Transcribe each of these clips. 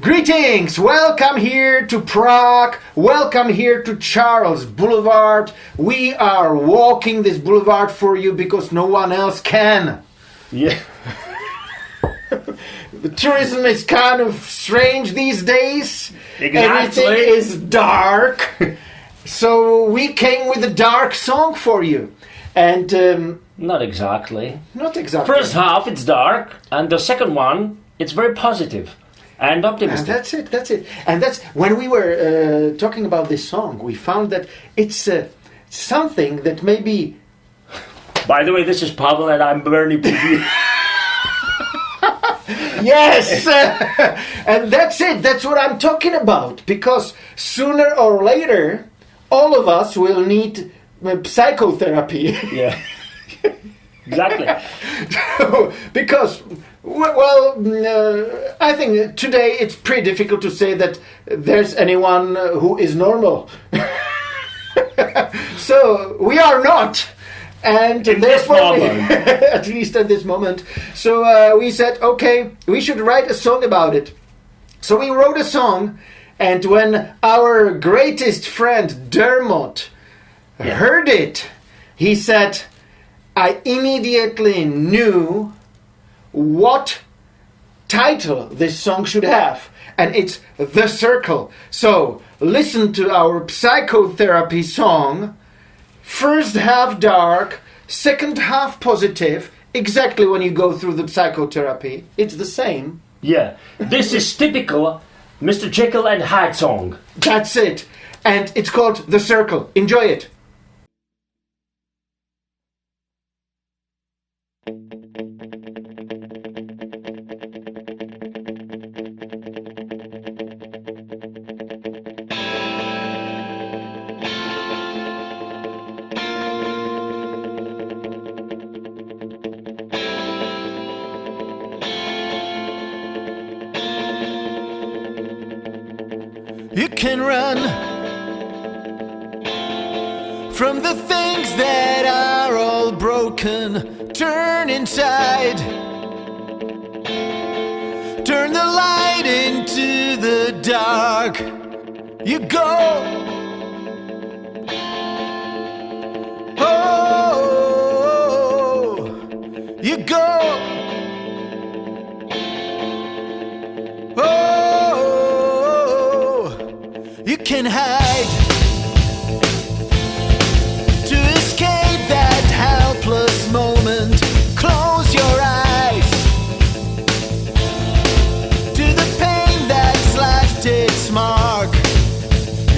Greetings! Welcome here to Prague. Welcome here to Charles Boulevard. We are walking this boulevard for you because no one else can. Yeah. The tourism is kind of strange these days. Exactly. Everything is dark. So we came with a dark song for you. And Not exactly. not exactly. First half it's dark, and the second one it's very positive and And optimistic. that's it. And that's when we were talking about this song, we found that it's something that maybe. By the way, this is Pavel and I'm Bernie Pudy. Yes! And that's it. That's what I'm talking about. Because sooner or later, all of us will need psychotherapy. Yeah. Exactly. Because, I think today it's pretty difficult to say that there's anyone who is normal. So we are not. And In this therefore, moment. at least at this moment. So we said, okay, we should write a song about it. So we wrote a song, and when our greatest friend Dermot heard it, he said, I immediately knew what title this song should have. And it's The Circle. So listen to our psychotherapy song. First half dark, second half positive. Exactly when you go through the psychotherapy. It's the same. Yeah. This is typical Mr. Jekyll and Hyde song. That's it. And it's called The Circle. Enjoy it. You can run from the things that are all broken. Turn inside. Turn the light into the dark. You go. Oh, you go. You can hide to escape that helpless moment. Close your eyes to the pain that's left its mark.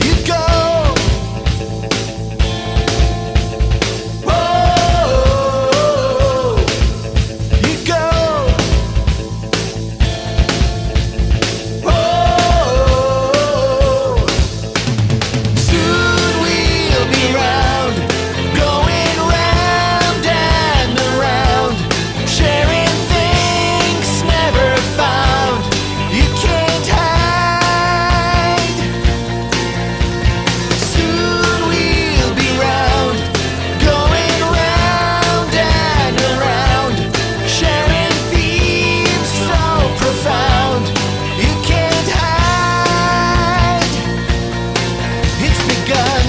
You go. Oh, you go. Soon we'll be round, going round and around, sharing things never found. You can't hide. Soon we'll be round, going round and around, sharing themes so profound. You can't hide. It's begun.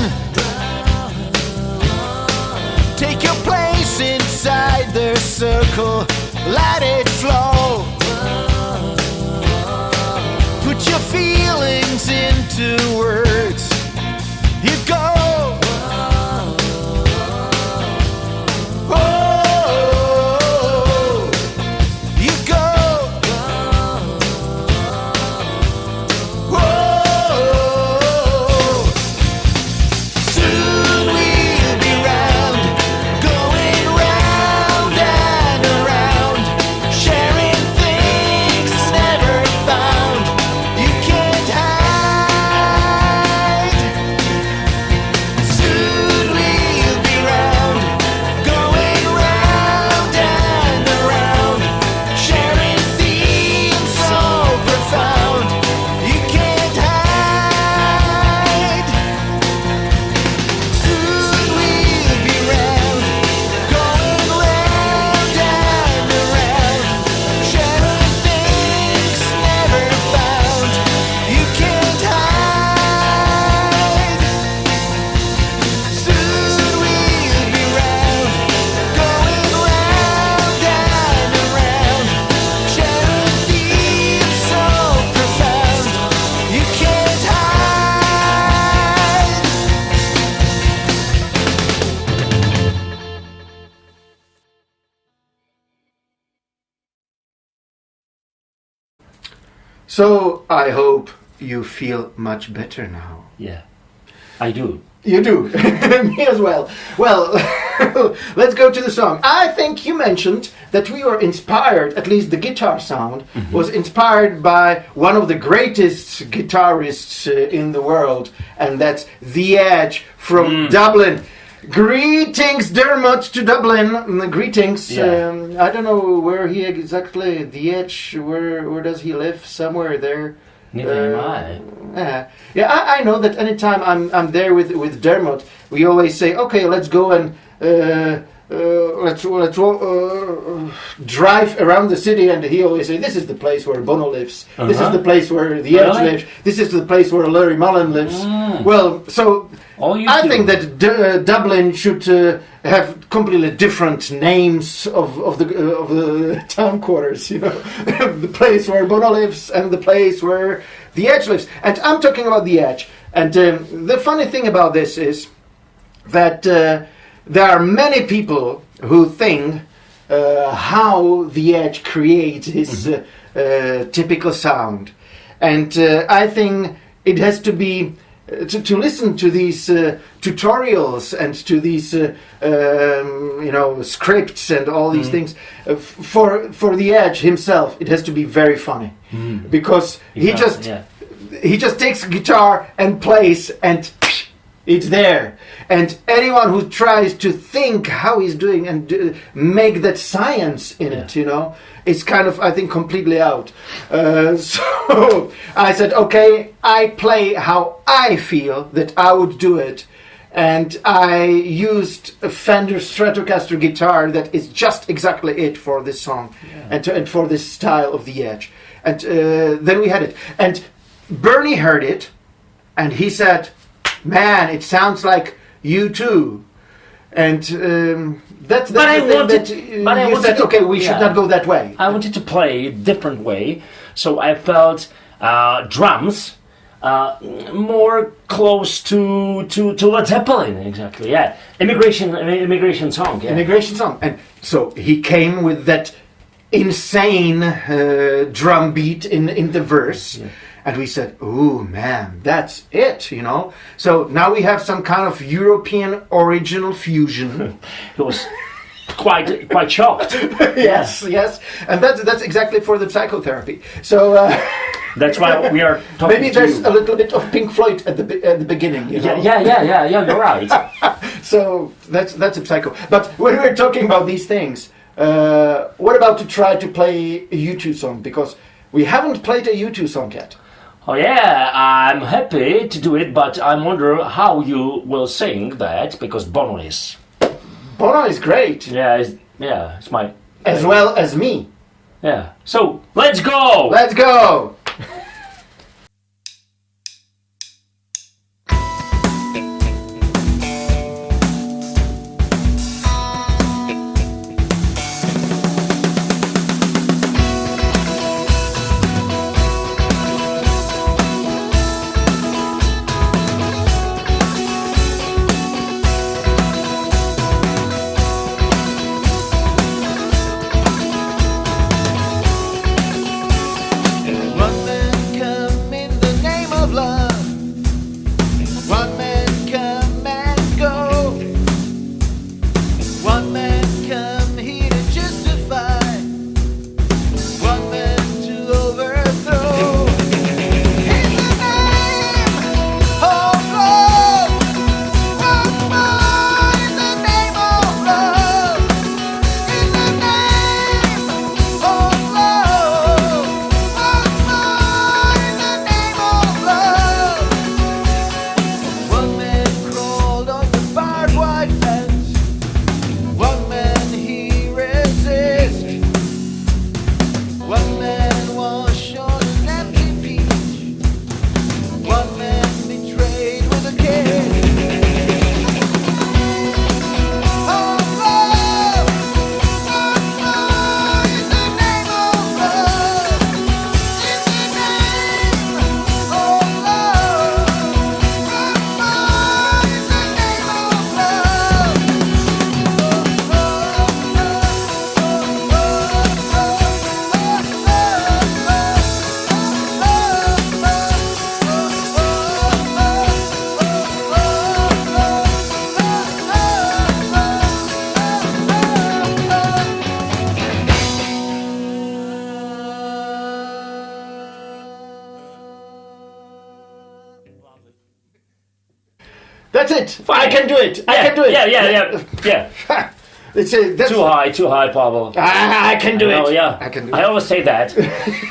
Take your place inside their circle. Let it flow. Put your feelings into words. You go. Oh, you go. Oh, soon we'll be round, going round and around, sharing things never found. You can't hide. So I hope you feel much better now. Yeah, I do. You do. Me as well. Well, let's go to the song. I think you mentioned that we were inspired, at least the guitar sound, was inspired by one of the greatest guitarists in the world, and that's The Edge from Dublin. Greetings, Dermot, to Dublin. Greetings. Yeah. I don't know where he exactly, The Edge, where does he live? Somewhere there. Neither am I. Yeah, I know that anytime I'm there with Dermot, we always say, okay, let's go and let's drive around the city, and he always say, this is the place where Bono lives. This is the place where The Edge lives. This is the place where Larry Mullen lives. Well, so I think that Dublin should have completely different names of the town quarters. You know, the place where Bono lives and the place where The Edge lives. And I'm talking about The Edge. And the funny thing about this is that there are many people who think how The Edge creates his typical sound, and I think it has to be to listen to these tutorials and to these scripts and all these things for The Edge himself. It has to be very funny because he just takes a guitar and plays and it's there, and anyone who tries to think how he's doing and make that science in it, it's kind of, I think, completely out. So I said, okay, I play how I feel that I would do it, and I used a Fender Stratocaster guitar that is just exactly it for this song and for this style of The Edge. And then we had it, and Bernie heard it, and he said, man, it sounds like you too. And that's the thing that you said, okay, we should not go that way. I wanted to play a different way, so I felt drums more close to Led Zeppelin, exactly. Yeah, immigration song. Yeah. Immigration song, and so he came with that insane drum beat in the verse. Yeah. And we said, "Oh man, that's it!" So now we have some kind of European original fusion. He was quite shocked. yes, and that's exactly for the psychotherapy. So that's why we are talking. Maybe there's a little bit of Pink Floyd at the beginning. Yeah. You're right. So that's a psycho. But when we're talking about these things, what about to try to play a U2 song, because we haven't played a U2 song yet. Oh yeah, I'm happy to do it, but I wonder how you will sing that, because Bono is great. Yeah, it's my... As well as me. Yeah, so let's go! Let's go! One That's it. I can do it. I can do it. Yeah. That's Too high, Pavel. I can do it. Oh yeah, I can do it. I always say that.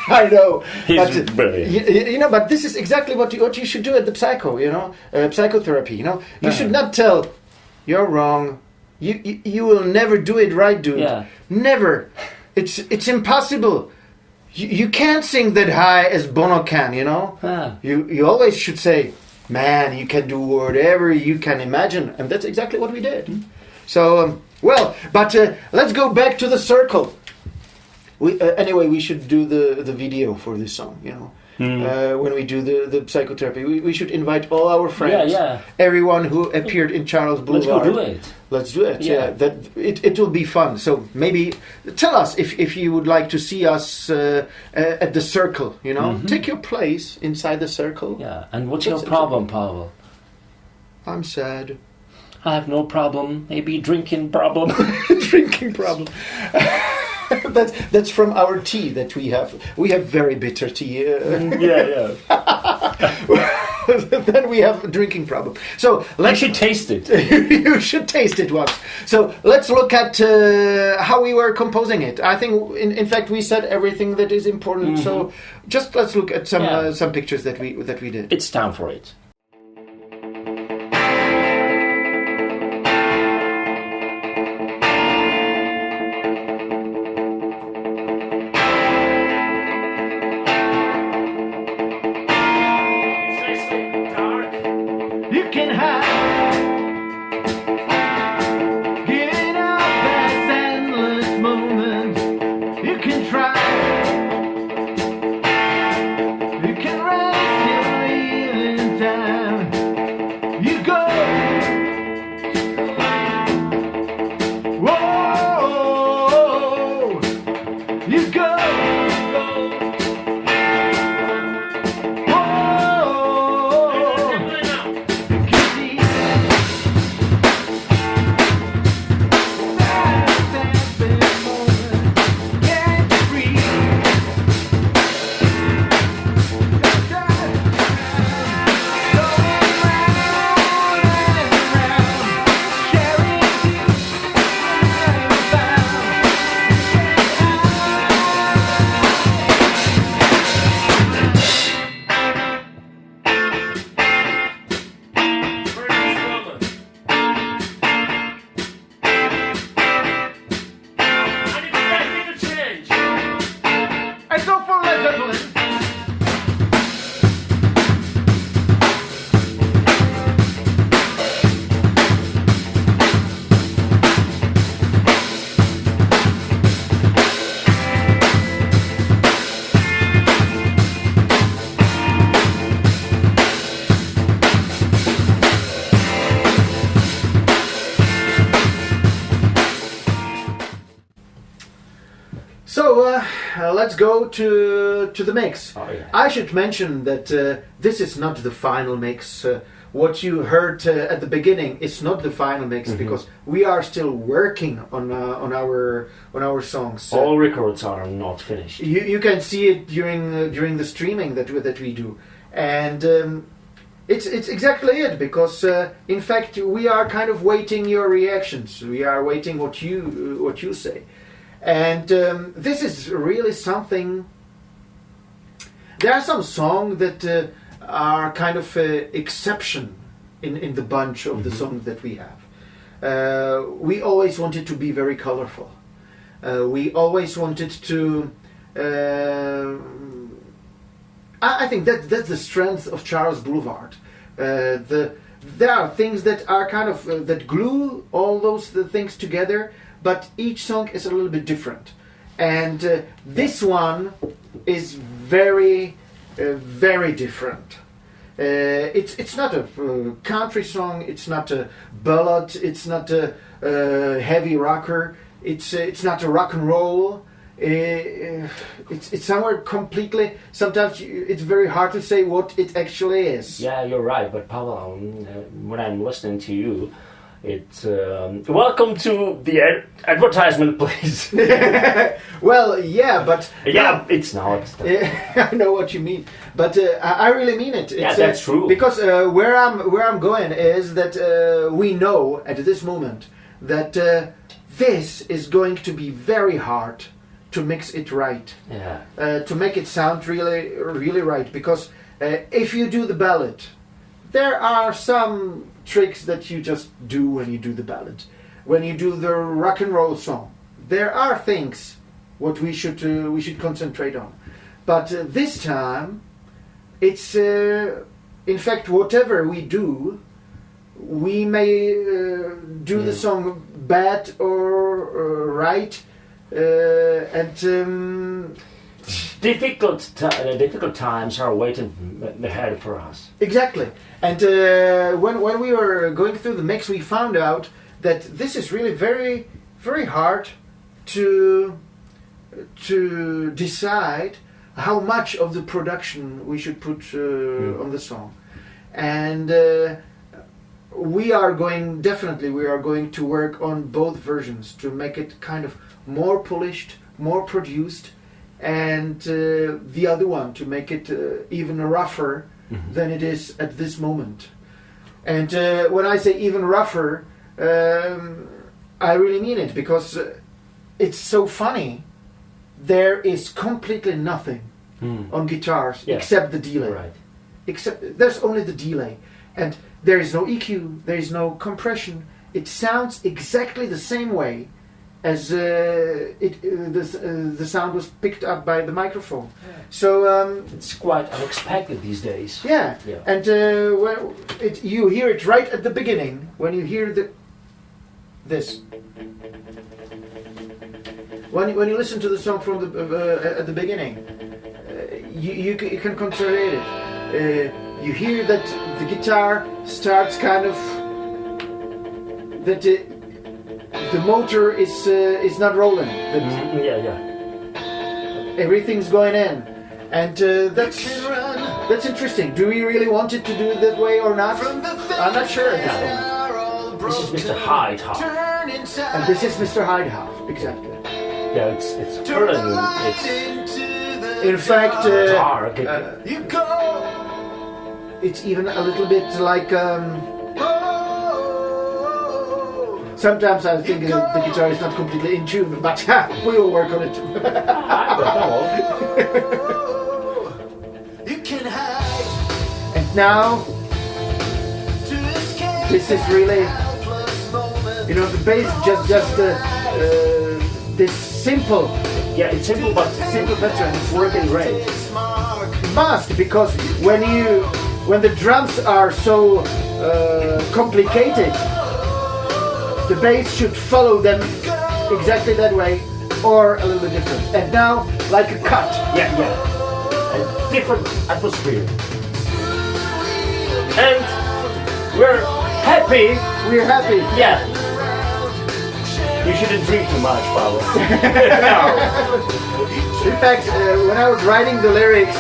I know. He's brilliant. But this is exactly what you should do at the psychotherapy. You should not tell you're wrong. You will never do it right, dude. Yeah. Never. It's impossible. You can't sing that high as Bono can. You always should say, man, you can do whatever you can imagine, and that's exactly what we did. So. But let's go back to the circle. Anyway, we should do the video for this song. When we do the psychotherapy, we should invite all our friends, everyone who appeared in Charles Boulevard. Let's do it. Yeah. That it will be fun. So maybe tell us if you would like to see us at the circle. Take your place inside the circle. Yeah. And what's your problem, Pavel? I'm sad. I have no problem. Maybe drinking problem. Drinking problem. That's from our tea that we have. We have very bitter tea. Yeah. Then we have a drinking problem. So you should taste it. You should taste it once. So let's look at how we were composing it. I think, in fact, we said everything that is important. So just let's look at some pictures that we did. It's time for it. So let's go to the mix. Oh, yeah. I should mention that this is not the final mix. What you heard at the beginning is not the final mix because we are still working on our songs. All records are not finished. You can see it during the streaming that we do, and it's exactly it because in fact we are kind of waiting your reactions. We are waiting what you say. And this is really something. There are some songs that are kind of exception in the bunch of the songs that we have. We always wanted to be very colorful. We always wanted to. I think that's the strength of Charles Boulevard. There are things that are kind of that glue all those things together. But each song is a little bit different, and this one is very, very different. It's not a country song. It's not a ballad. It's not a heavy rocker. It's not a rock and roll. It's somewhere completely. Sometimes it's very hard to say what it actually is. Yeah, you're right. But Pavel, when I'm listening to you, It's welcome to the advertisement, please. Well, yeah, but Yeah, it's not. I know what you mean, but I really mean it. Yeah, that's true. Because where I'm going is that we know at this moment that this is going to be very hard to mix it right, to make it sound really, really right. Because if you do the ballad, there are some tricks that you just do when you do the ballad. When you do the rock and roll song, there are things what we should concentrate on. But this time, it's in fact whatever we do, we may do the song bad or right, and. Difficult times are waiting ahead for us. Exactly. And when we were going through the mix, we found out that this is really very, very hard to decide how much of the production we should put on the song. And we are going to work on both versions to make it kind of more polished, more produced, and the other one to make it even rougher than it is at this moment. And when I say even rougher, I really mean it, because it's so funny. There is completely nothing on guitars except the delay. Right. Except there's only the delay, and there is no EQ, there is no compression. It sounds exactly the same way as the sound was picked up by the microphone. So it's quite unexpected these days. Yeah. And when you hear it right at the beginning, when you hear this, when you listen to the song from at the beginning, you can control it. You hear that the guitar starts kind of that. The motor is not rolling. Everything's going in, and that's interesting. Do we really want it to do it that way or not? I'm not sure at this moment. This is Mr. Hyde Half. And this is Mr. Hyde Half, exactly. Yeah, it's early. It's in fact dark. It's even a little bit like. Sometimes I think the guitar is not completely in tune, but we will work on it. And now, this is really, the bass just this simple. Yeah, it's simple, but simple pattern is working great. It must, because when the drums are so complicated, the bass should follow them exactly that way, or a little bit different. And now, like a cut. Yeah. A different atmosphere. And we're happy. We're happy. Yeah. You shouldn't drink too much, Paolo. In fact, when I was writing the lyrics,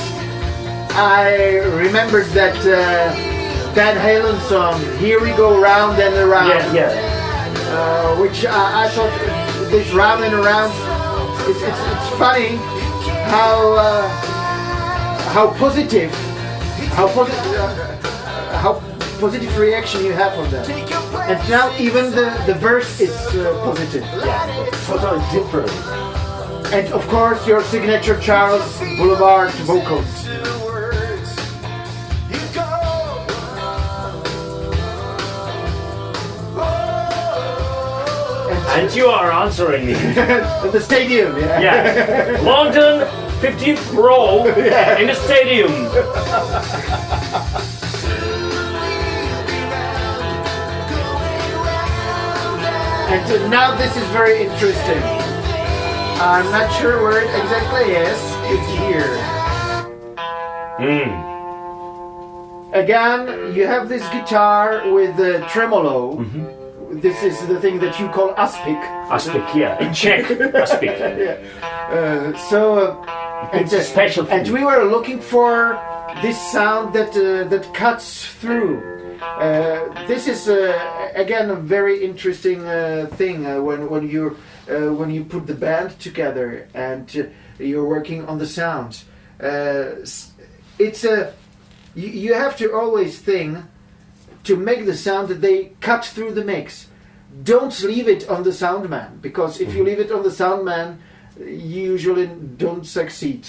I remembered that Van Halen song, "Here We Go Round and Around." Yeah. Which I thought this round and around. It's funny how positive reaction you have from that. And now even the verse is positive. Yeah, totally different. And of course your signature Charles Boulevard vocals. And you are answering me. At the stadium, Yeah. London, 15th row in the stadium. And now this is very interesting. I'm not sure where it exactly is. It's here. Again, you have this guitar with the tremolo. This is the thing that you call aspic. Aspic, yeah. In Czech, aspic. It's a special thing. And we were looking for this sound that cuts through. This is again, a very interesting thing when you put the band together and you're working on the sounds. It's you have to always think to make the sound that they cut through the mix. Don't leave it on the sound man, because if you leave it on the sound man, you usually don't succeed.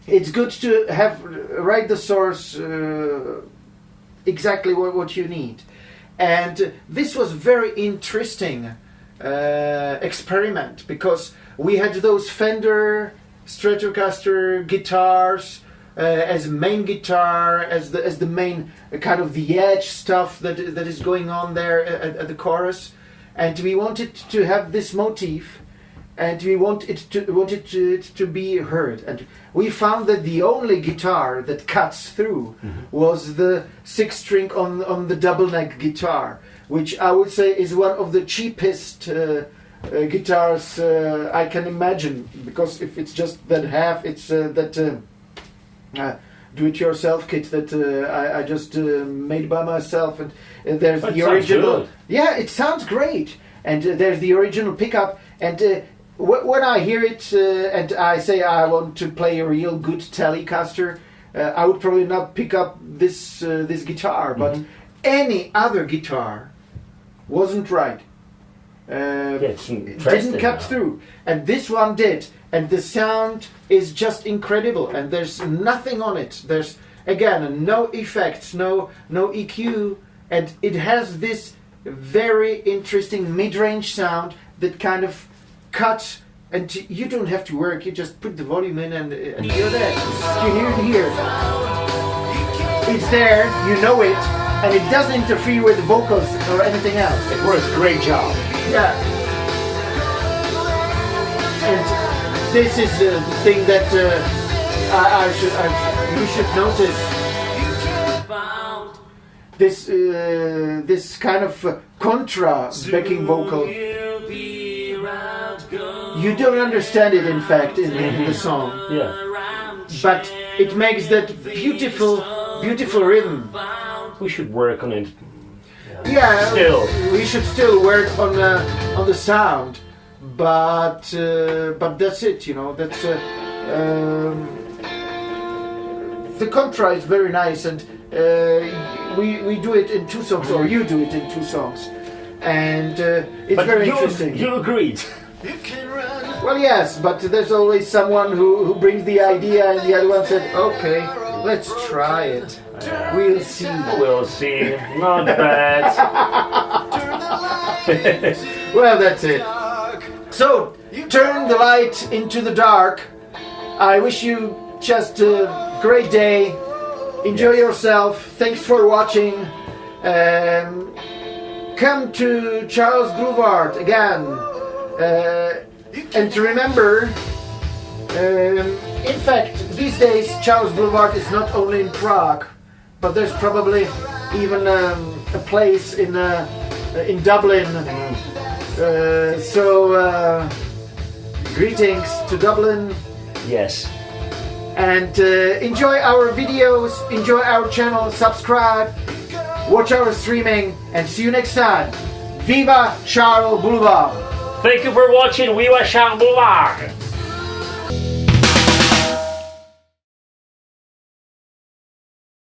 It's good to write the source exactly what you need. And this was very interesting experiment, because we had those Fender Stratocaster guitars as main guitar, as the main kind of the edge stuff that is going on there at the chorus, and we wanted to have this motif, and we wanted to be heard. And we found that the only guitar that cuts through was the 6-string on the double neck guitar, which I would say is one of the cheapest guitars I can imagine, because if it's just that half, it's that do-it-yourself kit that I just made by myself, and there's That the sounds original. good. Yeah, it sounds great, and there's the original pickup. And when I hear it and I say I want to play a real good Telecaster, I would probably not pick up this guitar, but any other guitar wasn't right. It's It interesting didn't cut now. through, and this one did, and the sound is just incredible, and there's nothing on it. There's again no effects, no EQ, and it has this very interesting mid-range sound that kind of cuts, and you don't have to work. You just put the volume in and you're there. You hear it here. It's there, you know it, and it doesn't interfere with the vocals or anything else. It works. Great job. Yeah. And this is the thing that you should notice. This kind of contra backing vocal. You don't understand it, in fact, in the song. Yeah. But it makes that beautiful rhythm. We should work on it. Yeah, Still. we should still work on the sound, but that's it. You know, that's the contra is very nice, and we do it in 2 songs, or you do it in 2 songs, and it's But very interesting. you agreed. Well, yes, but there's always someone who brings the idea, and the other one said, "Okay, let's try it. We'll see." We'll see. Not bad. Well, that's it. So, turn the light into the dark. I wish you just a great day. Enjoy yourself. Thanks for watching. Come to Charles Boulevard again. And to remember, in fact, these days Charles Boulevard is not only in Prague, but there's probably even a place in Dublin. Greetings to Dublin. Yes. And enjoy our videos, enjoy our channel, subscribe, watch our streaming, and see you next time. Viva Charles Boulevard! Thank you for watching. Viva Charles Boulevard.